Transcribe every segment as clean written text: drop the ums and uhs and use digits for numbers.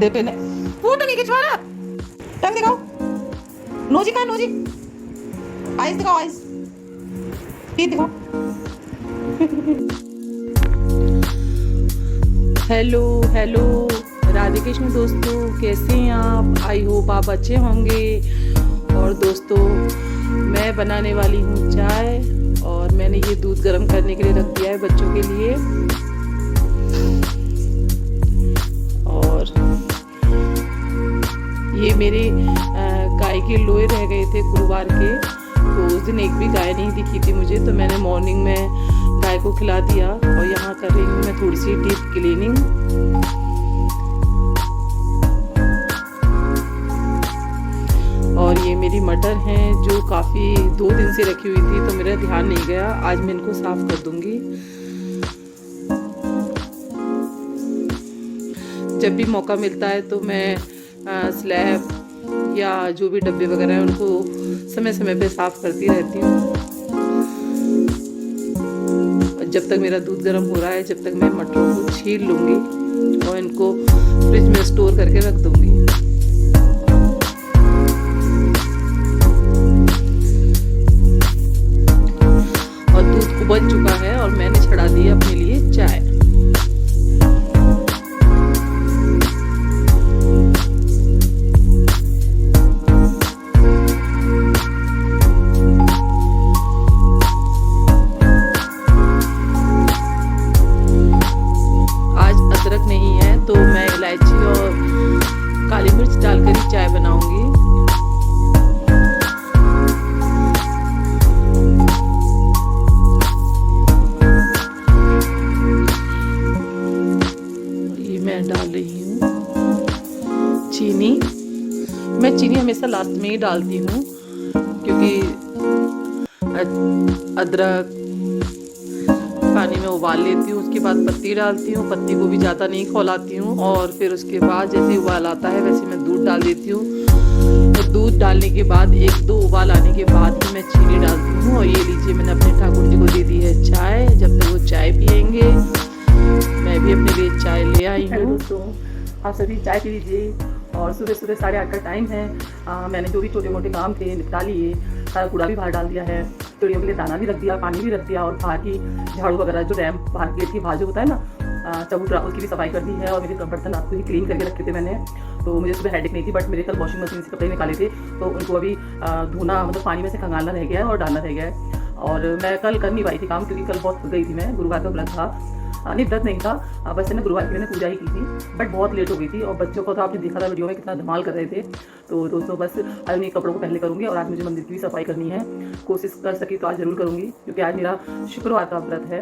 दे पहले फूट नहीं के छोरा टंग दिखाओ नोजी का नोजी आइस दिखाओ आइस टीथ दिखाओ हेलो हेलो राधे कृष्ण दोस्तों, कैसे हैं आप? आई होप आप अच्छे होंगे। और दोस्तों, मैं बनाने वाली हूँ चाय और मैंने ये दूध गर्म करने के लिए रख दिया है बच्चों के लिए। और ये मेरे गाय के लोए रह गए थे गुरुवार के, तो उस दिन एक भी गाय नहीं दिखी थी मुझे, तो मैंने मॉर्निंग में गाय को खिला दिया। और यहाँ कर रही हूँ मैं थोड़ी सी डीप क्लीनिंग। और ये मेरी मटर हैं जो काफ़ी 2 दिन से रखी हुई थी, तो मेरा ध्यान नहीं गया। आज मैं इनको साफ कर दूंगी। जब भी मौका मिलता है तो मैं स्लैब या जो भी डब्बे वगैरह हैं उनको समय समय पे साफ करती रहती हूँ। जब तक मेरा दूध गर्म हो रहा है, जब तक मैं मटरों को छील लूँगी और इनको फ्रिज में स्टोर करके रख दूँगी। और दूध उबल चुका है और मैंने छड़ा दी अपने लिए चाय। नहीं है तो मैं इलायची और काली मिर्च डालकर ही चाय बनाऊंगी। ये मैं डाल रही हूँ चीनी। मैं चीनी हमेशा लास्ट में ही डालती हूँ क्योंकि अदरक पानी में उबाल लेती हूँ, उसके बाद पत्ती डालती हूँ। पत्ती को भी ज़्यादा नहीं खौलाती हूँ। और फिर उसके बाद जैसे उबाल आता है वैसे मैं दूध डाल देती हूँ। तो दूध डालने के बाद 1-2 उबाल आने के बाद ही मैं चीनी डालती हूँ। और ये लीजिए, मैंने अपने ठाकुर जी को दे दी है चाय। जब तक वो चाय पियेंगे मैं भी अपने लिए चाय ले आई हूँ। दोस्तों, आप सभी चाय पी लीजिए। और सुबह सुबह 8:30 का टाइम है। मैंने जो भी छोटे मोटे काम थे निपटा लिए। सारा कूड़ा भी बाहर डाल दिया है, चिड़ियों के लिए दाना भी रख दिया, पानी भी रख दिया। और बाहर की झाड़ू वगैरह जो रैम्प बाहर गेट की बाहर जो होता है ना चबूतरा, उसकी भी सफाई कर दी है। और मेरे बर्तन रात को ही क्लीन करके रखे थे मैंने, तो मुझे सुबह हेडेक नहीं थी। बट मेरे कल वॉशिंग मशीन से कपड़े निकाले थे तो उनको अभी धोना, मतलब पानी में से खंगालना रह गया है और डालना रह गया है। और मैं कल कर नहीं पाई थी काम क्योंकि कल बहुत गई थी मैं, गुरुवार का व्रत था। नहीं, व्रत नहीं था, बस मैं गुरुवार की मैंने पूजा ही की थी। बट बहुत लेट हो गई थी और बच्चों को तो आपने देखा था वीडियो में कितना धमाल कर रहे थे। तो दोस्तों, बस आज मैं कपड़ों को पहले करूँगी और आज मुझे मंदिर की भी सफाई करनी है। कोशिश कर सकी तो आज ज़रूर करूँगी क्योंकि आज मेरा शुक्रवार का व्रत है।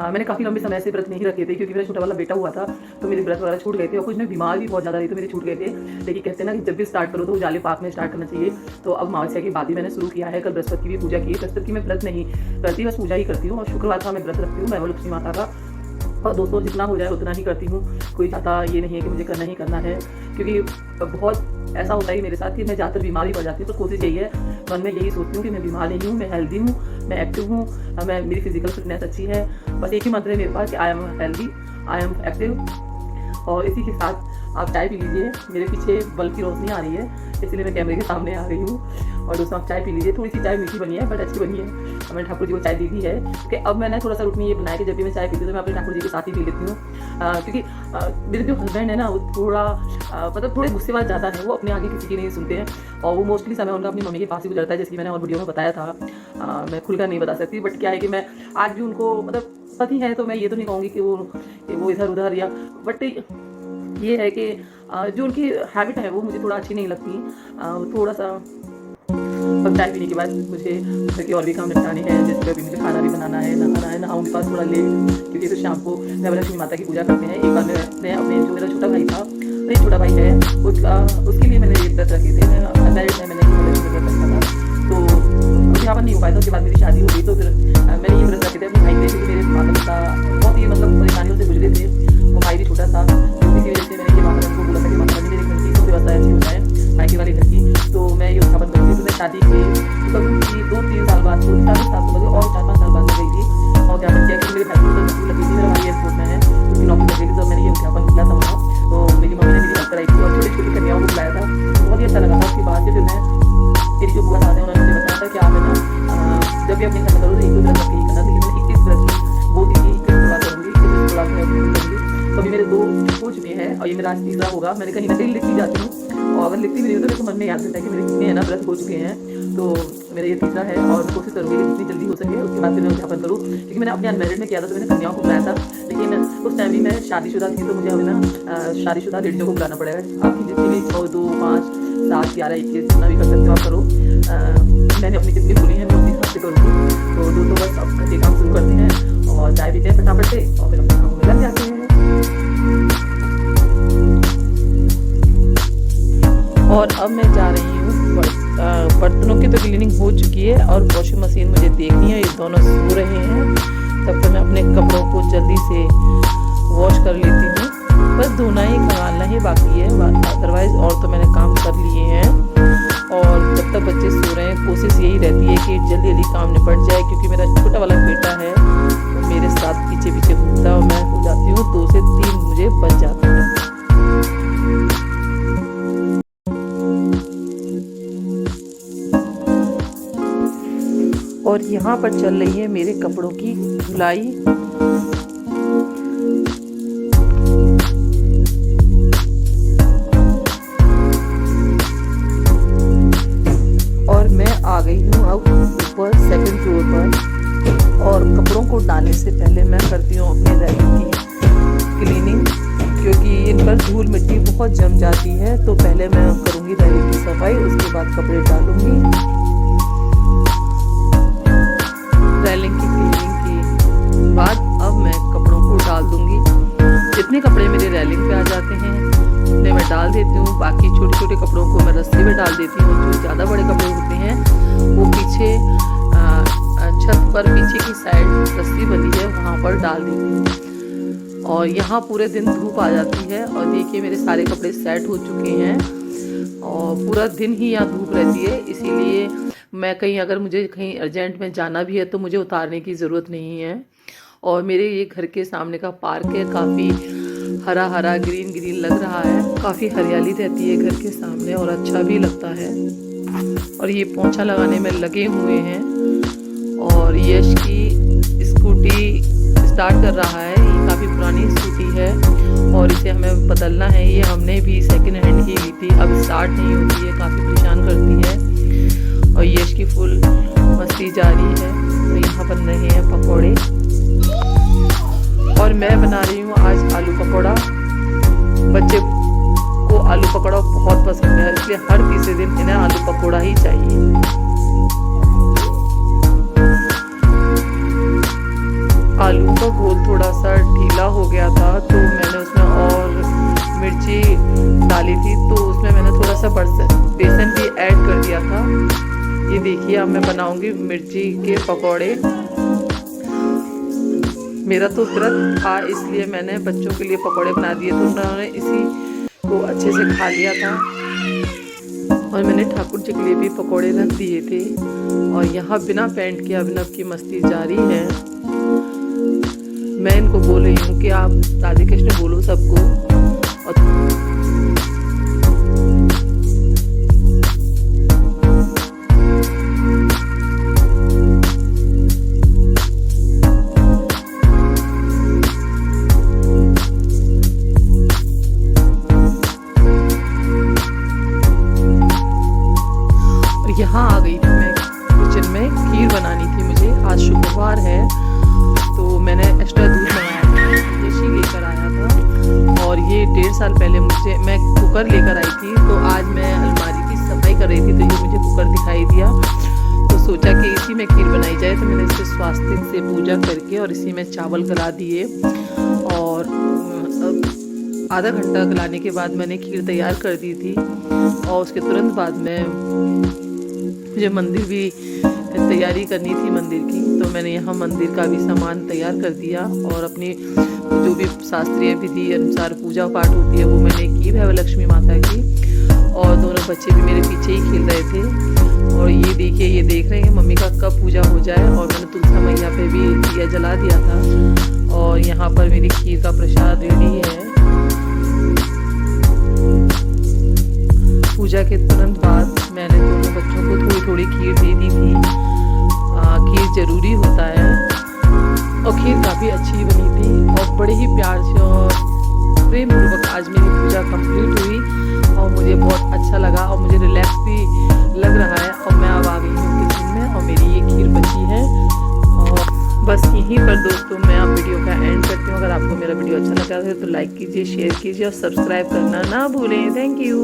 मैंने काफ़ी लंबे समय से व्रत नहीं रखे थे क्योंकि मेरा छोटा वाला बेटा हुआ था तो मेरे व्रत वगैरह छूट गए थे। और कुछ मैं बीमार भी बहुत ज़्यादा रही तो मेरे छूट गए थे। लेकिन कहते हैं ना कि जब भी स्टार्ट करो तो उजाले पाक में स्टार्ट करना चाहिए। तो अब अमावस्या के बाद ही मैंने शुरू किया है। कल बृहस्पति की भी पूजा की। बृहस्पति की मैं व्रत नहीं करती, बस पूजा ही करती हूँ। और शुक्रवार का मैं व्रत रखती हूँ, मैं वो लक्ष्मी माता का। और दोस्तों, जितना हो जाए उतना ही करती हूँ। कोई ज़्यादा ये नहीं है कि मुझे करना ही करना है, क्योंकि बहुत ऐसा होता है मेरे साथ कि मैं ज़्यादातर बीमार ही पड़ जाती हूँ। तो कोशिश यही है, मन में यही सोचती हूँ कि मैं बीमार नहीं हूँ, मैं हेल्दी हूँ, मैं एक्टिव हूँ, मेरी फिजिकल फिटनेस अच्छी है। बस एक ही मंत्र है मेरे पास कि I am healthy, I am active. और इसी के साथ आप चाय पी लीजिए। मेरे पीछे बल्ब की रोशनी आ रही है इसलिए मैं कैमरे के सामने आ रही हूँ। और दोस्तों, आप चाय पी लीजिए। थोड़ी सी चाय मीठी बनी है बट अच्छी बनी है। मैंने ठाकुर जी को चाय दी थी है कि अब मैंने थोड़ा सा रूटीन ये बनाया कि जब भी मैं चाय पीती हूँ तो मैं अपने ठाकुर जी के साथ ही पी लेती हूँ। क्योंकि मेरे जो हस्बैंड है ना, वो थोड़ा मतलब थोड़े गुस्से वाले ज़्यादा है। वो अपने आगे किसी की नहीं सुनते हैं और वो मोस्टली समय उनका अपनी मम्मी के पास ही गुजरता है, जैसे कि मैंने और वीडियो में बताया था। मैं खुलकर नहीं बता सकती, बट क्या है कि मैं आज भी उनको, मतलब पति है तो मैं ये तो नहीं कहूँगी कि वो इधर उधर, या बट ये है कि जो उनकी हैबिट है वो मुझे थोड़ा अच्छी नहीं लगती। थोड़ा सा अब चाय पीने के बाद मुझे घर के और भी काम निपटाने हैं, जैसे अभी मुझे खाना भी बनाना है, नहाना है। नहाऊंगी पास थोड़ा लेट क्योंकि तो शाम को लक्ष्मी माता की पूजा करते हैं। एक बार मैं अपने जो मेरा छोटा भाई था, नहीं छोटा भाई है, उसके लिए मैंने ये व्रत रखे थे। मैंने लक्ष्मी व्रत रखा था, तो यहाँ पर नहीं हो पाया था। उसके बाद मेरी शादी हो गई तो फिर मैंने ये व्रत रखे थे अपने भाई के, क्योंकि मेरे माता पिता बहुत ही मतलब परेशानियों से गुजरे थे। वो भाई भी छोटा था, इसी वजह से मैंने ये माता रानी को बोला था कि माता रानी मेरे घर की तो व्यवस्था अच्छी हो जाए, मायके वाले घर की। तो मैं ये उत्थापन करती। तो मैं शादी के 2-3 साल बाद, 4-5 साल बाद और 4-5 साल बाद गई थी और उद्यापन किया कि मेरे भाई को नौकरी लगी थी। मेरा भाई एयरपोर्ट में है, उसकी नौकरी लगी थी, तो मैंने ये उद्यापन किया था वहाँ। तो मेरी मम्मी ने मेरी हेल्प कराई थी और तीसरा होगा। मैंने कहीं ना कहीं लिखती जाती हूँ, और अगर लिखती भी नहीं हूँ तो मेरे को मन में याद रहता है कि मेरे कितने है ना व्रत हो चुके हैं। तो मेरा ये तीसरा है और कोशिश करूँगी कि जितनी जल्दी हो सके उसके बाद फिर मैं उद्यापन करूँ। क्योंकि मैंने अपने अनमैरिड में किया था तो मैंने कन्याओं को बुलाया था, लेकिन उस टाइम भी मैं शादीशुदा थी, तो मुझे अभी ना शादीशुदा लेडीज़ों को बुलाना पड़ेगा। आपकी जितनी भी 100, 2, 5, 7, 11, 21 जितना भी कर सकते हो आप करो। मैंने अपनी कितनी बोली है मैं उसी हिसाब से करूँगी। तो दोस्तों बस अब घर के काम शुरू करते हैं और चाय पीते हैं फटाफट से और फिर अपने कामों में लग जाते हैं। और अब मैं जा रही हूँ, बर्तनों की तो क्लीनिंग हो चुकी है और वॉशिंग मशीन मुझे देखनी है, ये दोनों सो रहे हैं। तब तक मैं अपने कपड़ों को जल्दी से वॉश कर लेती हूँ। बस धोना ही खंगालना ही बाकी है, अदरवाइज और तो मैंने काम कर लिए हैं। और जब तक बच्चे सो रहे हैं कोशिश यही रहती है कि जल्दी जल्दी काम निपट जाए, क्योंकि मेरा छोटा वाला बेटा है तो मेरे साथ पीछे पीछे घूमता है और मैं हो जाती हूँ 2 से 3 मुझे बच जाता है। और यहाँ पर चल रही है मेरे कपड़ों की धुलाई। और मैं आ गई हूँ अब ऊपर 2nd फ्लोर पर, और कपड़ों को डालने से पहले मैं करती हूँ अपने रैलिंग की क्लीनिंग, क्योंकि इन पर धूल मिट्टी बहुत जम जाती है। तो पहले मैं करूँगी रैलिंग की सफाई, उसके बाद कपड़े डालूँगी। रैलिंग की क्लीनिंग के बाद अब मैं कपड़ों को डाल दूंगी। जितने कपड़े मेरे रैलिंग पे आ जाते हैं उतने मैं डाल देती हूँ। बाकी छोटे छोटे कपड़ों को मैं रस्सी में डाल देती हूँ। जो ज़्यादा बड़े कपड़े होते हैं वो पीछे छत पर पीछे की साइड रस्सी बनी है वहाँ पर डाल देती हूँ। और यहाँ पूरे दिन धूप आ जाती है और देखिए मेरे सारे कपड़े सेट हो चुके हैं और पूरा दिन ही यहाँ धूप रहती है। इसीलिए मैं कहीं अगर मुझे कहीं अर्जेंट में जाना भी है तो मुझे उतारने की ज़रूरत नहीं है। और मेरे ये घर के सामने का पार्क है, काफ़ी हरा हरा ग्रीन ग्रीन लग रहा है, काफ़ी हरियाली रहती है घर के सामने और अच्छा भी लगता है। और ये पोंछा लगाने में लगे हुए हैं और यश की स्कूटी स्टार्ट कर रहा है। ये काफ़ी पुरानी स्कूटी है और इसे हमें बदलना है। ये हमने भी सेकेंड हैंड ही ली थी, अब स्टार्ट नहीं होती है, काफ़ी परेशान करती है। और यश की फुल मस्ती जारी है। तो यहाँ बन रहे हैं पकोड़े और मैं बना रही हूँ आज आलू पकौड़ा। बच्चे को आलू पकौड़ा बहुत पसंद है, इसलिए हर तीसरे दिन इन्हें आलू पकौड़ा ही चाहिए। आलू का घोल थोड़ा सा ढीला हो गया था तो मैंने उसमें और मिर्ची डाली थी, तो उसमें मैंने थोड़ा सा बेसन भी ऐड कर दिया था। ये देखिए अब मैं बनाऊंगी मिर्ची के पकौड़े। मेरा तो व्रत था इसलिए मैंने बच्चों के लिए पकौड़े बना दिए, तो उन्होंने इसी को अच्छे से खा लिया था। और मैंने ठाकुर जी के लिए भी पकौड़े रख दिए थे। और यहाँ बिना पैंट के अभिनव की मस्ती जारी है। मैं इनको बोल रही हूँ कि आप राधे कृष्ण बोलो सबको। यहाँ आ गई थी मैं किचन में, खीर बनानी थी मुझे। आज शुक्रवार है तो मैंने एक्स्ट्रा दूध मंगाया था, यशी लेकर आया था। और ये 1.5 साल पहले मैं कुकर लेकर आई थी, तो आज मैं अलमारी की सफाई कर रही थी तो ये मुझे कुकर दिखाई दिया, तो सोचा कि इसी में खीर बनाई जाए। तो मैंने इसे स्वास्तिक से पूजा करके और इसी में चावल गला दिए और आधा घंटा गलाने के बाद मैंने खीर तैयार कर दी थी। और उसके तुरंत बाद मुझे मंदिर भी तैयारी करनी थी मंदिर की, तो मैंने यहाँ मंदिर का भी सामान तैयार कर दिया और अपनी जो भी शास्त्रीय विधि अनुसार पूजा पाठ होती है वो मैंने की भैवलक्ष्मी माता की। और दोनों बच्चे भी मेरे पीछे ही खेल रहे थे। और ये देखिए, ये देख रहे हैं मम्मी का कब पूजा हो जाए। और मैंने तुलसा मैया पे भी दिया जला दिया था। और यहाँ पर मेरी खीर का प्रसाद रेडी है। पूजा के तुरंत बाद मैंने दोनों बच्चों को थोड़ी थोड़ी खीर दे दी थी। खीर ज़रूरी होता है और खीर काफ़ी अच्छी बनी थी और बड़े ही प्यार से और प्रेम पूर्वक आज मेरी पूजा कंप्लीट हुई और मुझे बहुत अच्छा लगा और मुझे रिलैक्स भी लग रहा है। और मैं अब आ गई हूँ किचन में और मेरी ये खीर बची है। और बस यहीं पर दोस्तों मैं आप वीडियो का एंड करती हूँ। अगर आपको मेरा वीडियो अच्छा लगा है तो लाइक कीजिए, शेयर कीजिए और सब्सक्राइब करना ना भूलें। Thank you.